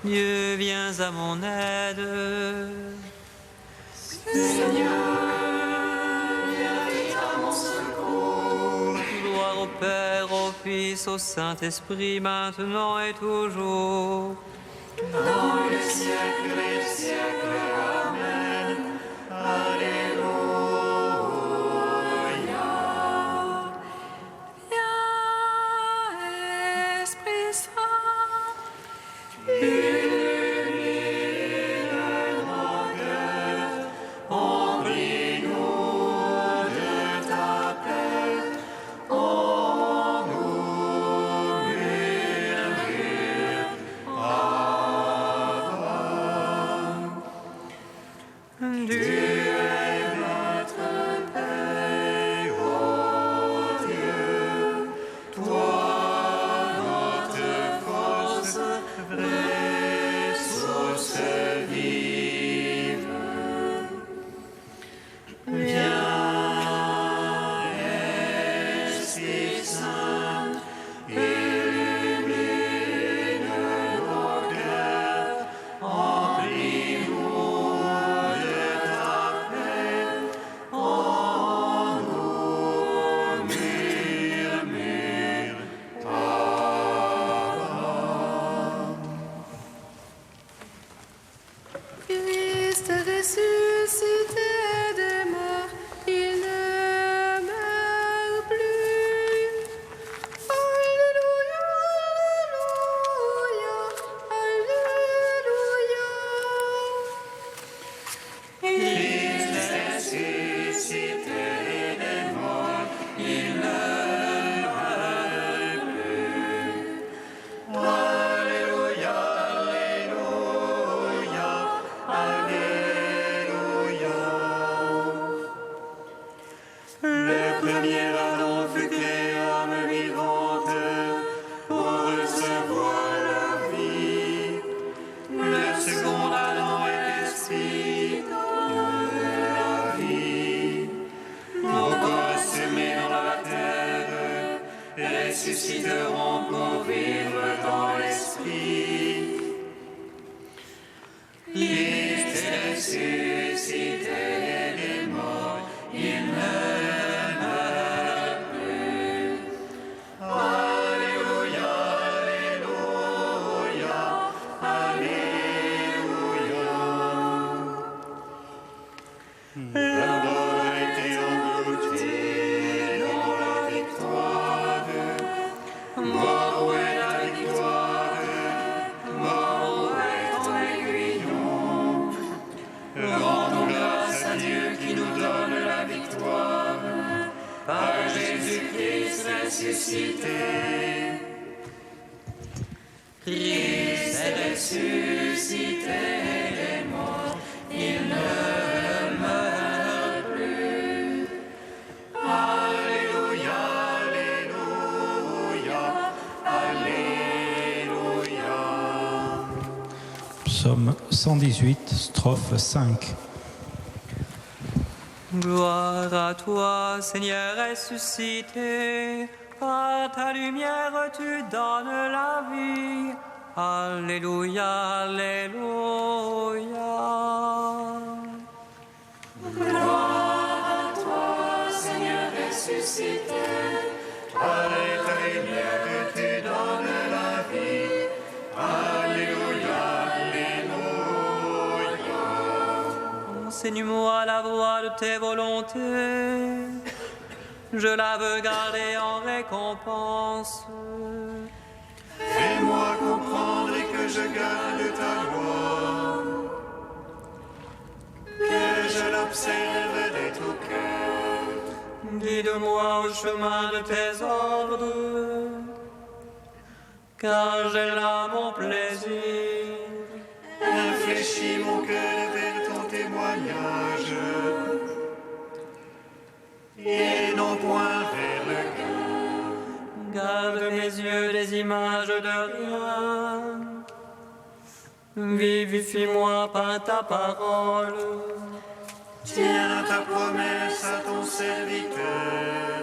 Dieu, viens à mon aide. Seigneur, viens vite à mon secours. Gloire au Père, au Fils, au Saint-Esprit, maintenant et toujours. Dans les siècles des siècles. Amen. Alléluia. Viens, Esprit Saint, Illumine nos cœurs, remplis-nous de ta paix. On nous murmure Abba. Dieu, Tu es notre Père, ô Dieu, toi notre force, vraie source vive. Viens, Esprit Saint, illumine nos cœurs, remplis-nous de ta paix. On nous murmure Christ ressuscité des morts, il ne meurt plus. Alléluia, Alléluia, Alléluia. Christ ressuscité des morts, il ne meurt plus. Alléluia, Alléluia, Alléluia. Le premier Adam fut créé âme vivante pour recevoir la vie. Le second Adam est esprit de la vie. Nos corps semés dans la terre ressusciteront pour vivre dans l'esprit. Christ est ressuscité des morts, il ne meurt plus. Alléluia, Alléluia, Alléluia. La mort a été engloutie dans la victoire. Mort, où est la victoire? Mort, où est ton aiguillon? Rendons grâce à Dieu qui nous donne la victoire par Jésus-Christ ressuscité. Christ est ressuscité des morts, il ne meurt plus. Alléluia, Alléluia, Alléluia. Psaume 118, strophe 5. gloire à toi, Seigneur ressuscité. Par ta lumière, tu donnes la vie. Alléluia, Alléluia. Gloire à toi, Seigneur ressuscité, par ta lumière que tu donnes la vie. Alléluia, Alléluia. Enseigne-moi la voie de tes volontés. Je la veux garder en récompense. Fais-moi comprendre et que je garde ta loi, que je l'observe de tout cœur. Guide-moi au chemin de tes ordres, car j'ai là mon plaisir. Infléchis mon cœur vers ton témoignage, et non point vers le cœur. Garde mes yeux des images de rien. Vivifie-moi par ta parole. Tiens ta promesse à ton serviteur,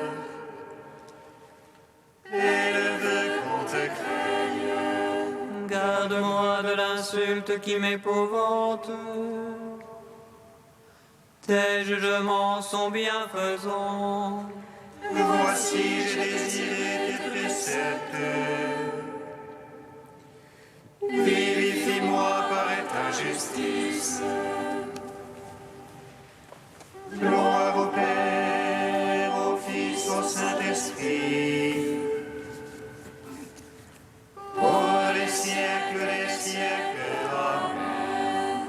et le vœu qu'on te craigne. Garde-moi pas de l'insulte qui m'épouvante. Tes jugements sont bienfaisants. Voici, j'ai désiré tes préceptes. Vivifie-moi par ta justice. Gloire au Père, au Fils, au Saint-Esprit, pour les siècles des siècles. Amen.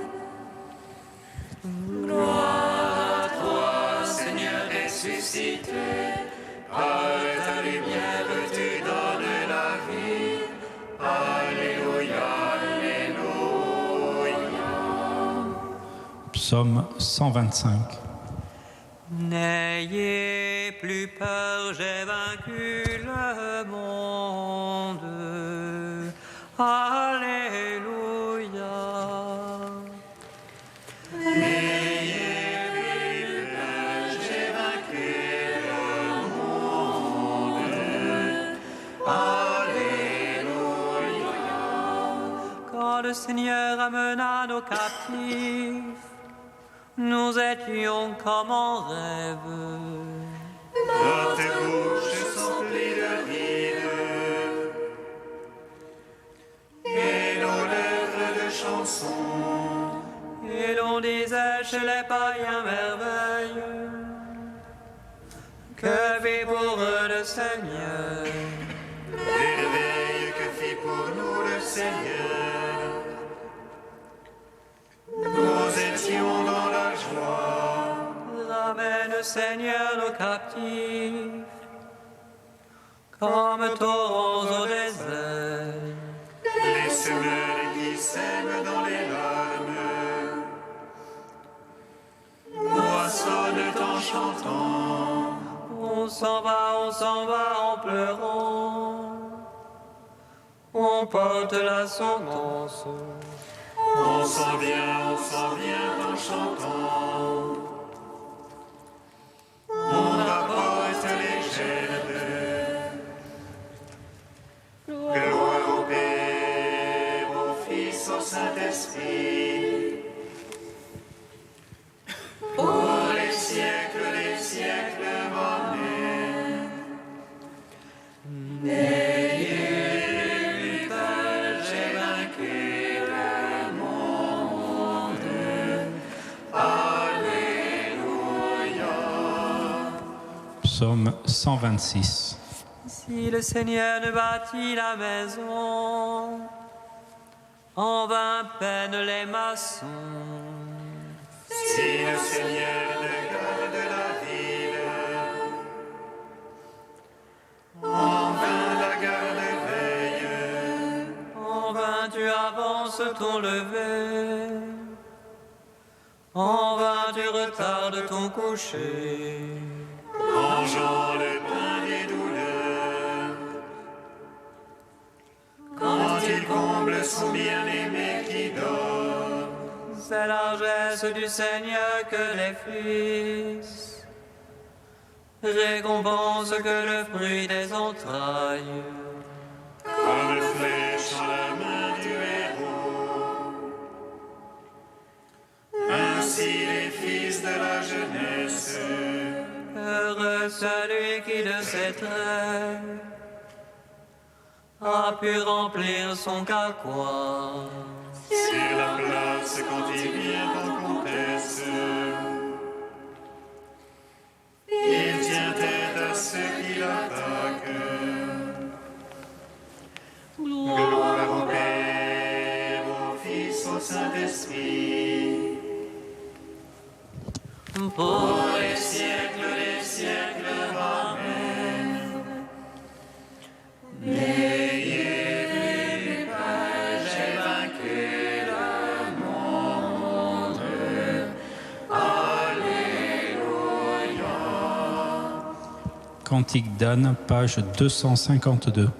Gloire à toi, Seigneur ressuscité, par ta lumière tu donnes la vie. Alléluia, Alléluia. Psaume 125. N'ayez plus peur, j'ai vaincu le monde. Alléluia. N'ayez plus peur, j'ai vaincu le monde. Alléluia. Quand le Seigneur amena nos captifs, nous étions comme en rêve. Notre bouche s'emplit de rires et nos lèvres de chansons. Et l'on disait chez les païens merveilles, que fit pour eux le Seigneur. Merveille que fit pour nous le Seigneur. Nous étions dans la joie. Ramène, Seigneur, nos captifs, comme torrents au désert. Les semeurs qui sèment dans les larmes moissonnent en chantant. On s'en va en pleurant. On porte la sentence. On s'en vient en chantant. On rapporte les gerbes. Gloire au Père, au Fils, au Saint-Esprit. Pour les siècles des siècles, Amen. N'ayez plus peur, j'ai vaincu le monde. Alléluia. Psaume 126. Si le Seigneur ne bâtit la maison, en vain peinent les maçons. Si le Seigneur ne garde la ville, en vain la garde veille. En vain tu avances ton lever, en vain tu retardes ton coucher. Mangeant le pain des douleurs, quand il comble son bien-aimé qui dort. C'est la largesse du Seigneur que les fils récompense que le fruit des entrailles. Comme flèche en la main du héros, ainsi les fils de la jeunesse. Heureux celui qui de ses traits a pu remplir son carquois. Sur la place quand il vient en comtesse, il tient tête à ceux qui l'attaquent. Gloire au Père, au Fils, au Saint-Esprit, pour les siècles des siècles. Amen. N'ayez plus peur, j'ai vaincu le monde. Alléluia. Cantique d'Anne, page 252.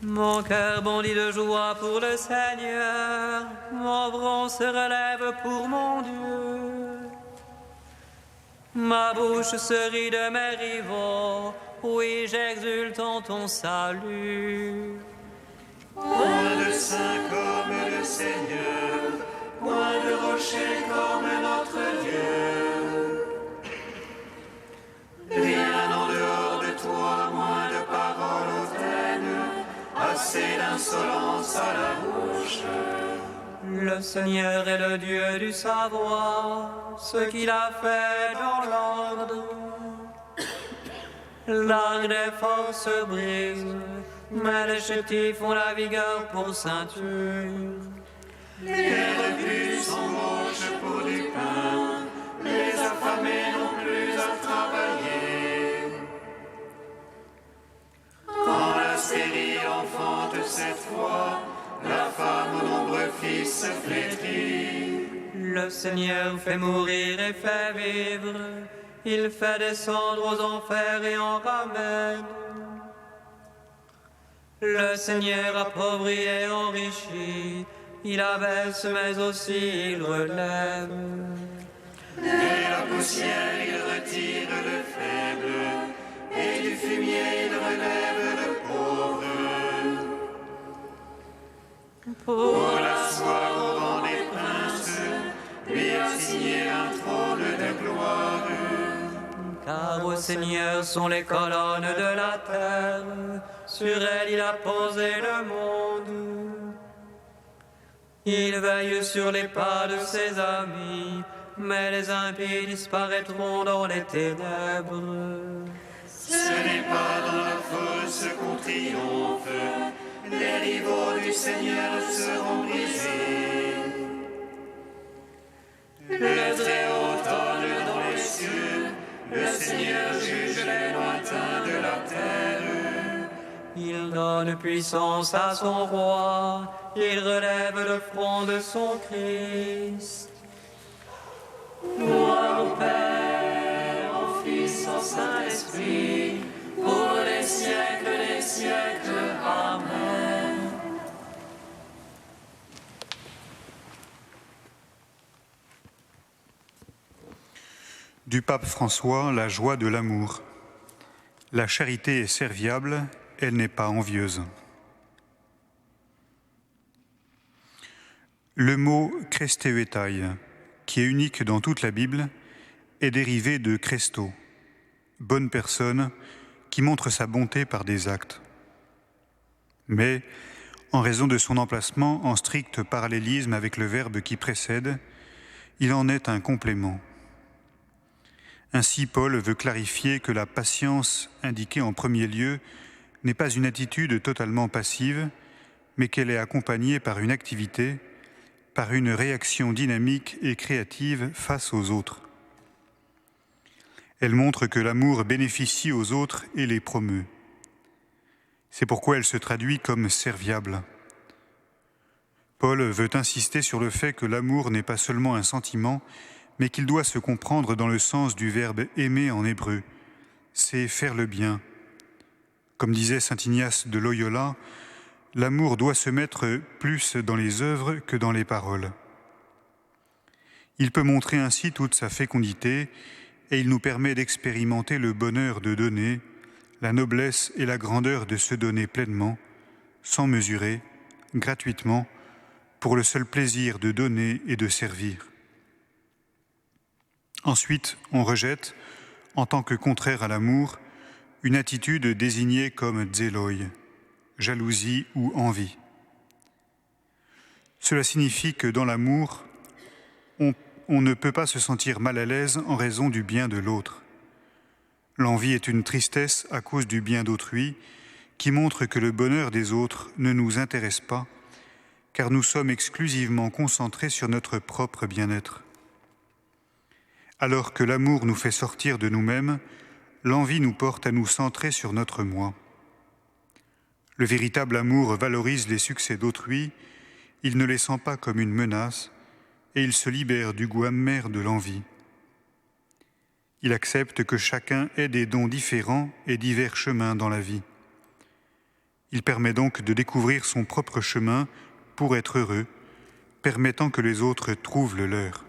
Mon cœur bondit de joie pour le Seigneur, mon front se relève pour mon Dieu. Ma bouche se rit de mes rivaux, oui, j'exulte en ton salut. Point de saint comme le Seigneur, point de rocher comme notre Dieu. Rien en dehors de toi, moins de paroles hautaines, assez d'insolence à la bouche. Le Seigneur est le Dieu du savoir, ce qu'il a fait dans l'ordre. L'arc des forces se brise, mais les chétifs ont la vigueur pour ceinture. Les rebuts sont gauches pour du pain, les affamés n'ont plus à travailler. Quand la stérile enfante cette fois, la femme aux nombreux fils se flétrit. Le Seigneur fait mourir et fait vivre, il fait descendre aux enfers et en ramène. Le Seigneur appauvrit et enrichit, il abaisse mais aussi il relève. De la poussière il retire le faible, et du fumier il relève le pauvre. Pour l'asseoir au rang des princes, lui assigner un trône de gloire. Car au Seigneur sont les colonnes de la terre, sur elles il a posé le monde. Il veille sur les pas de ses amis, mais les impies disparaîtront dans les ténèbres. Ce n'est pas dans la fosse qu'on triomphe, les rivaux du Seigneur seront brisés. Le Très-Haut tonne dans les cieux, le Seigneur juge les lointains de la terre. Il donne puissance à son roi, il relève le front de son Christ. Gloire au Père, au Fils, au Saint-Esprit, pour les siècles des siècles. Amen. Du pape François, la joie de l'amour. La charité est serviable, elle n'est pas envieuse. Le mot Christeuetai, qui est unique dans toute la Bible, est dérivé de Christo, bonne personne qui montre sa bonté par des actes. Mais, en raison de son emplacement en strict parallélisme avec le verbe qui précède, il en est un complément. Ainsi, Paul veut clarifier que la patience indiquée en premier lieu n'est pas une attitude totalement passive, mais qu'elle est accompagnée par une activité, par une réaction dynamique et créative face aux autres. Elle montre que l'amour bénéficie aux autres et les promeut. C'est pourquoi elle se traduit comme serviable. Paul veut insister sur le fait que l'amour n'est pas seulement un sentiment, mais qu'il doit se comprendre dans le sens du verbe aimer en hébreu. C'est faire le bien. Comme disait saint Ignace de Loyola, l'amour doit se mettre plus dans les œuvres que dans les paroles. Il peut montrer ainsi toute sa fécondité et il nous permet d'expérimenter le bonheur de donner, la noblesse et la grandeur de se donner pleinement, sans mesurer, gratuitement, pour le seul plaisir de donner et de servir. Ensuite, on rejette, en tant que contraire à l'amour, une attitude désignée comme zéloi, jalousie ou envie. Cela signifie que dans l'amour, on ne peut pas se sentir mal à l'aise en raison du bien de l'autre. L'envie est une tristesse à cause du bien d'autrui qui montre que le bonheur des autres ne nous intéresse pas, car nous sommes exclusivement concentrés sur notre propre bien-être. Alors que l'amour nous fait sortir de nous-mêmes, l'envie nous porte à nous centrer sur notre moi. Le véritable amour valorise les succès d'autrui, il ne les sent pas comme une menace, et il se libère du goût amer de l'envie. Il accepte que chacun ait des dons différents et divers chemins dans la vie. Il permet donc de découvrir son propre chemin pour être heureux, permettant que les autres trouvent le leur.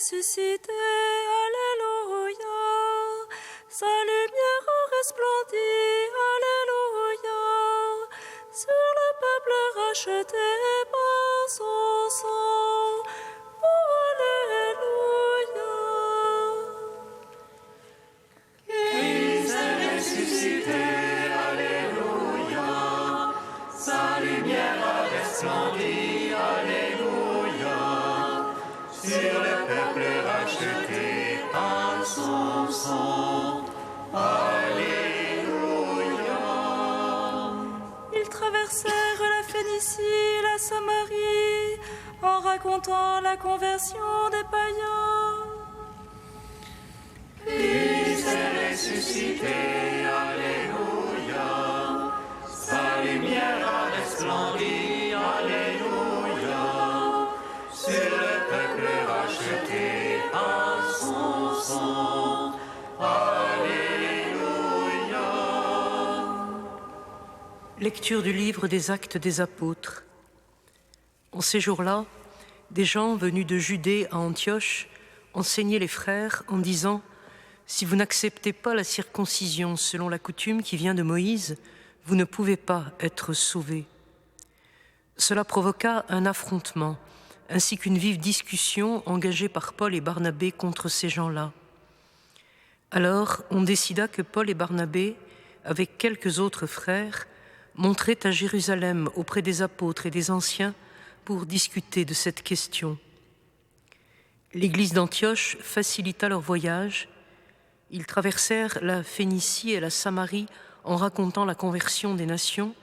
ressuscité, Alléluia. Sa lumière a resplendi, Alléluia, sur le peuple racheté par son sang. Oh, Alléluia. Christ est ressuscité, Alléluia. Sa lumière a resplendi, Alléluia, sur le peuple racheté par son sang. Alléluia. Ils traversèrent la Phénicie et la Samarie en racontant la conversion des païens. Christ est ressuscité, Alléluia. Sa lumière a resplendi, Alléluia, sur le peuple racheté par son sang. Alléluia. Lecture du livre des Actes des Apôtres. En ces jours-là, des gens venus de Judée à Antioche enseignaient les frères en disant « Si vous n'acceptez pas la circoncision selon la coutume qui vient de Moïse, vous ne pouvez pas être sauvés. » Cela provoqua un affrontement, ainsi qu'une vive discussion engagée par Paul et Barnabé contre ces gens-là. Alors, on décida que Paul et Barnabé, avec quelques autres frères, monteraient à Jérusalem auprès des apôtres et des anciens pour discuter de cette question. L'église d'Antioche facilita leur voyage. Ils traversèrent la Phénicie et la Samarie en racontant la conversion des nations,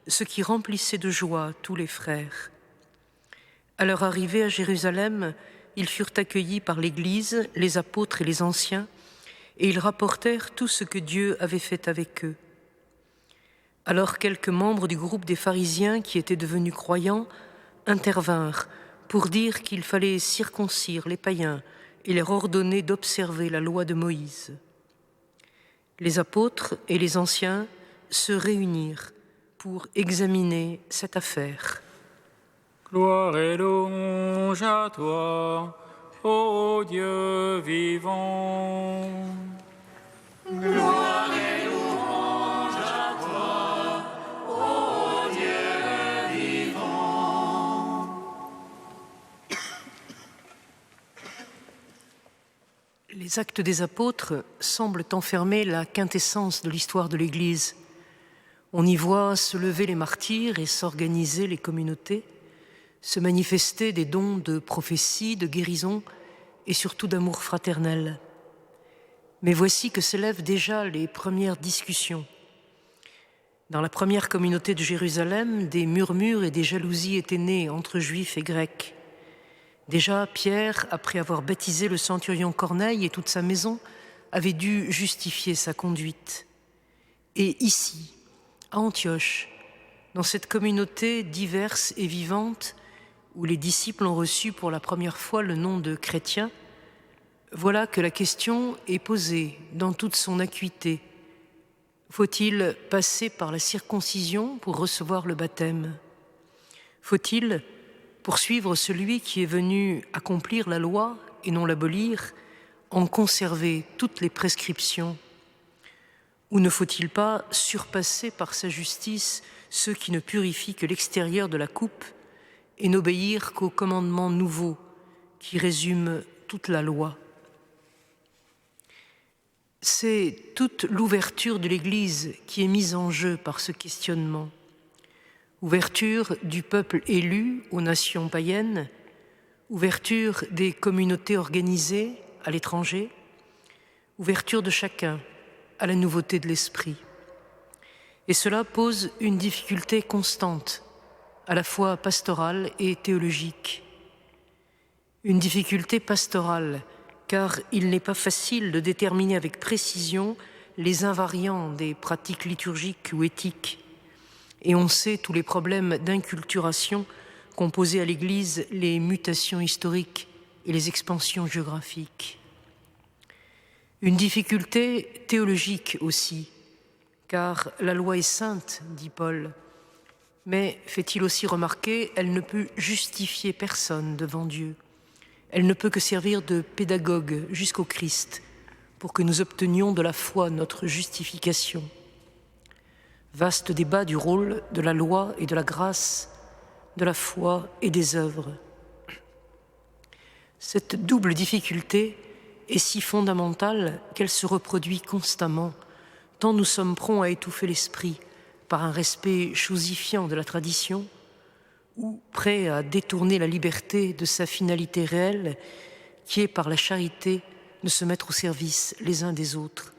ce qui remplissait de joie tous les frères. À leur arrivée à Jérusalem, ils furent accueillis par l'Église, les apôtres et les anciens, et ils rapportèrent tout ce que Dieu avait fait avec eux. Alors quelques membres du groupe des pharisiens qui étaient devenus croyants intervinrent pour dire qu'il fallait circoncire les païens et leur ordonner d'observer la loi de Moïse. Les apôtres et les anciens se réunirent pour examiner cette affaire. Gloire et louange à toi, ô Dieu vivant. Gloire et louange à toi, ô Dieu vivant. Les Actes des Apôtres semblent enfermer la quintessence de l'histoire de l'Église. On y voit se lever les martyrs et s'organiser les communautés, se manifester des dons de prophétie, de guérison et surtout d'amour fraternel. Mais voici que s'élèvent déjà les premières discussions. Dans la première communauté de Jérusalem, des murmures et des jalousies étaient nés entre Juifs et Grecs. Déjà, Pierre, après avoir baptisé le centurion Corneille et toute sa maison, avait dû justifier sa conduite. Et ici, à Antioche, dans cette communauté diverse et vivante, où les disciples ont reçu pour la première fois le nom de chrétiens, voilà que la question est posée dans toute son acuité. Faut-il passer par la circoncision pour recevoir le baptême? Faut-il poursuivre celui qui est venu accomplir la loi et non l'abolir, en conserver toutes les prescriptions? Ou ne faut-il pas surpasser par sa justice ceux qui ne purifient que l'extérieur de la coupe et n'obéir qu'aux commandements nouveaux qui résument toute la loi? C'est toute l'ouverture de l'Église qui est mise en jeu par ce questionnement. Ouverture du peuple élu aux nations païennes, ouverture des communautés organisées à l'étranger, ouverture de chacun à la nouveauté de l'esprit. Et cela pose une difficulté constante, à la fois pastorale et théologique. Une difficulté pastorale, car il n'est pas facile de déterminer avec précision les invariants des pratiques liturgiques ou éthiques. Et on sait tous les problèmes d'inculturation qu'ont posé à l'Église les mutations historiques et les expansions géographiques. Une difficulté théologique aussi, car la loi est sainte, dit Paul, mais, fait-il aussi remarquer, elle ne peut justifier personne devant Dieu. Elle ne peut que servir de pédagogue jusqu'au Christ pour que nous obtenions de la foi notre justification. Vaste débat du rôle de la loi et de la grâce, de la foi et des œuvres. Cette double difficulté est si fondamentale qu'elle se reproduit constamment, tant nous sommes prompts à étouffer l'esprit par un respect chosifiant de la tradition, ou prêts à détourner la liberté de sa finalité réelle, qui est par la charité de se mettre au service les uns des autres.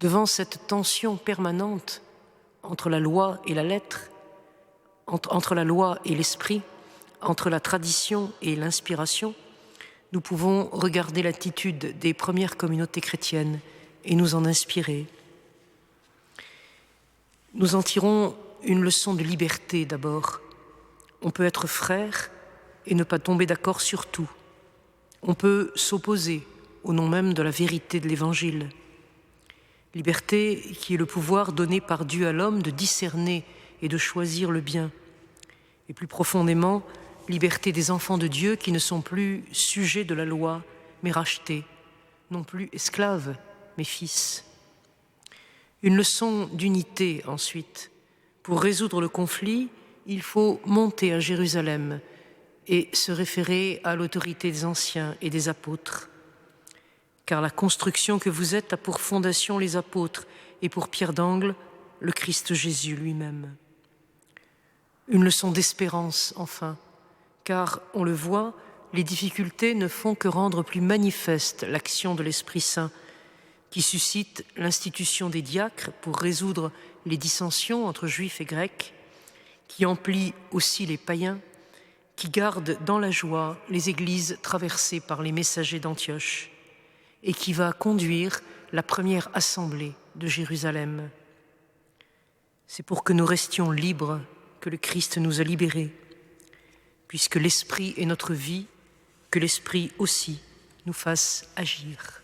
Devant cette tension permanente entre la loi et la lettre, entre la loi et l'esprit, entre la tradition et l'inspiration, nous pouvons regarder l'attitude des premières communautés chrétiennes et nous en inspirer. Nous en tirons une leçon de liberté d'abord. On peut être frère et ne pas tomber d'accord sur tout. On peut s'opposer au nom même de la vérité de l'Évangile. Liberté qui est le pouvoir donné par Dieu à l'homme de discerner et de choisir le bien. Et plus profondément, liberté des enfants de Dieu qui ne sont plus sujets de la loi, mais rachetés, non plus esclaves, mais fils. Une leçon d'unité ensuite. Pour résoudre le conflit, il faut monter à Jérusalem et se référer à l'autorité des anciens et des apôtres. Car la construction que vous êtes a pour fondation les apôtres et pour pierre d'angle le Christ Jésus lui-même. Une leçon d'espérance enfin, car on le voit, les difficultés ne font que rendre plus manifeste l'action de l'Esprit Saint qui suscite l'institution des diacres pour résoudre les dissensions entre juifs et grecs, qui emplit aussi les païens, qui garde dans la joie les églises traversées par les messagers d'Antioche et qui va conduire la première assemblée de Jérusalem. C'est pour que nous restions libres que le Christ nous a libérés, puisque l'Esprit est notre vie, que l'Esprit aussi nous fasse agir.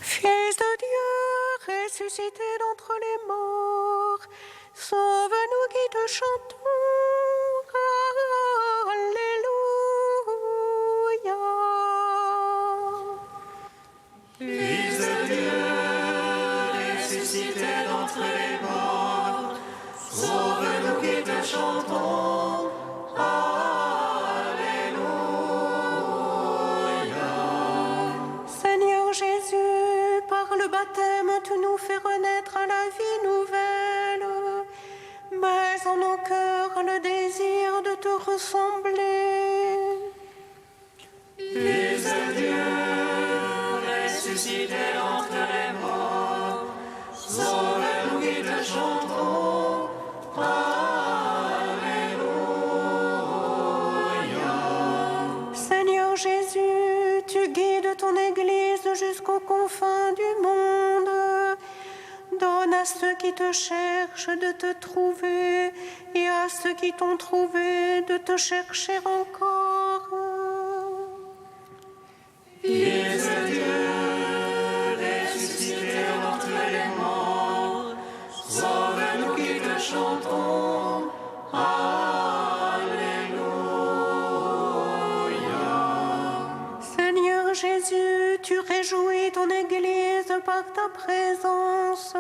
Fils de Dieu, ressuscité d'entre les morts, sauve-nous qui te chantons. Alléluia. Fils de Dieu, ressuscité d'entre les morts, sauve-nous qui te chantons. Seigneur Jésus, par le baptême, tu nous fais renaître à la vie nouvelle, mais en nos cœurs le désir de te ressembler. Fils de Dieu, ressuscité d'entre les morts, sauve-nous qui te chantons. Alléluia. ceux qui te cherchent de te trouver, et à ceux qui t'ont trouvé de te chercher encore. Fils de Dieu, ressuscité d'entre les morts, sauve-nous qui te chantons. Alléluia. Seigneur Jésus, tu réjouis ton Église par ta présence.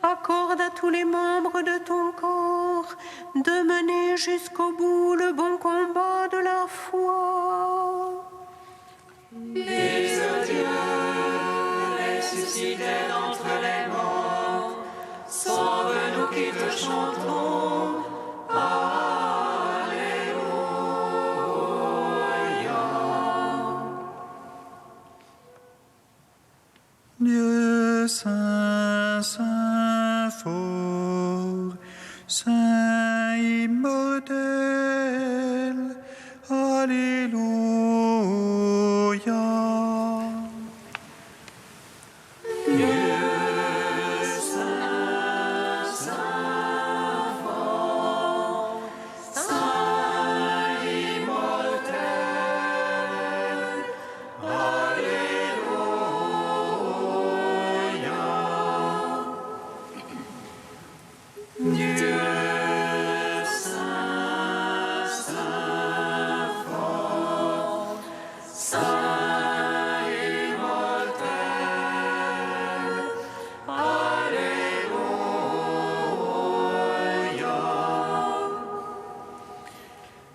Accorde à tous les membres de ton corps de mener jusqu'au bout le bon combat de la foi. Fils de Dieu, ressuscité d'entre les morts, sauve-nous qui te chantons. Alléluia. Dieu saint, saint fort, saint immortel, Alléluia.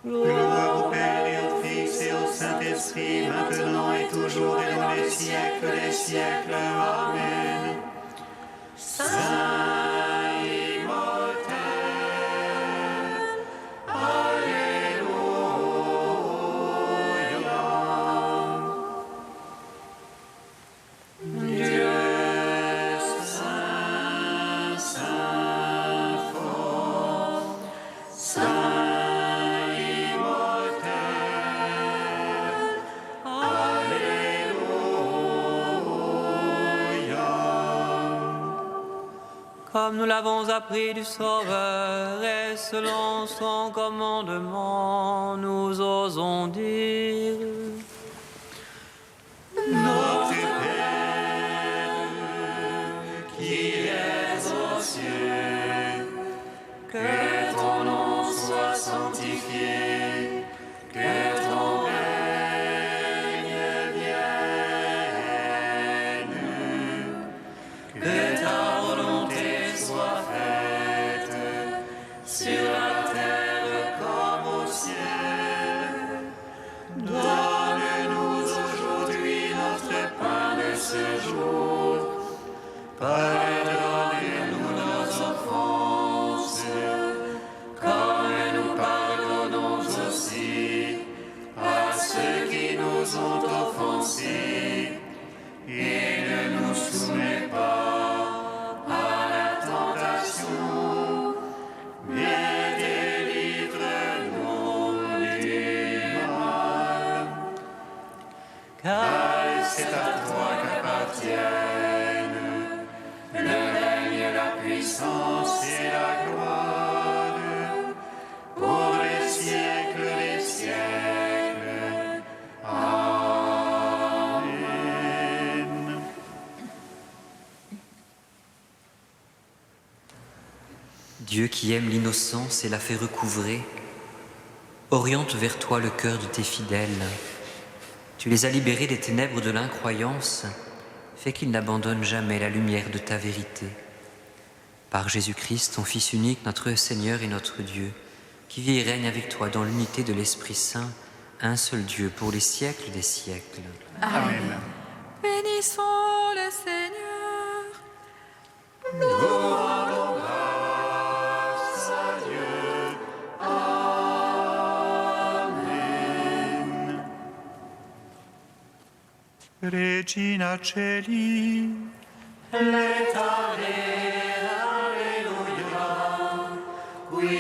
Gloire au Père et au Fils et au Saint-Esprit, maintenant et toujours et dans les siècles des siècles. Amen. Saint immortel, Alléluia. Dieu saint, saint fort, saint comme nous l'avons appris du Sauveur, et selon son commandement, nous osons dire: Notre Père, qui es aux cieux, que ton nom soit sanctifié, que ton règne vienne, que ta volonté soit faite sur la terre comme au ciel. Donne-nous aujourd'hui notre pain de ce jour. Pardonne-nous nos offenses, comme nous pardonnons aussi à ceux qui nous ont offensés. Et ne nous soumets pas à la tentation, mais délivre-nous du mal. Car c'est à toi qu'appartiennent le règne, la puissance et la gloire pour les siècles des siècles. Amen. Dieu qui aime l'innocence et la fait recouvrer, oriente vers toi le cœur de tes fidèles. Tu les as libérés des ténèbres de l'incroyance, fais qu'ils n'abandonnent jamais la lumière de ta vérité. Par Jésus-Christ, ton Fils unique, notre Seigneur et notre Dieu, qui vit et règne avec toi dans l'unité de l'Esprit Saint, un seul Dieu pour les siècles des siècles. Amen. Bénissons le Seigneur. Nous rendons grâce à Dieu. Amen. Regina Celi, Letare, Alleluia, qui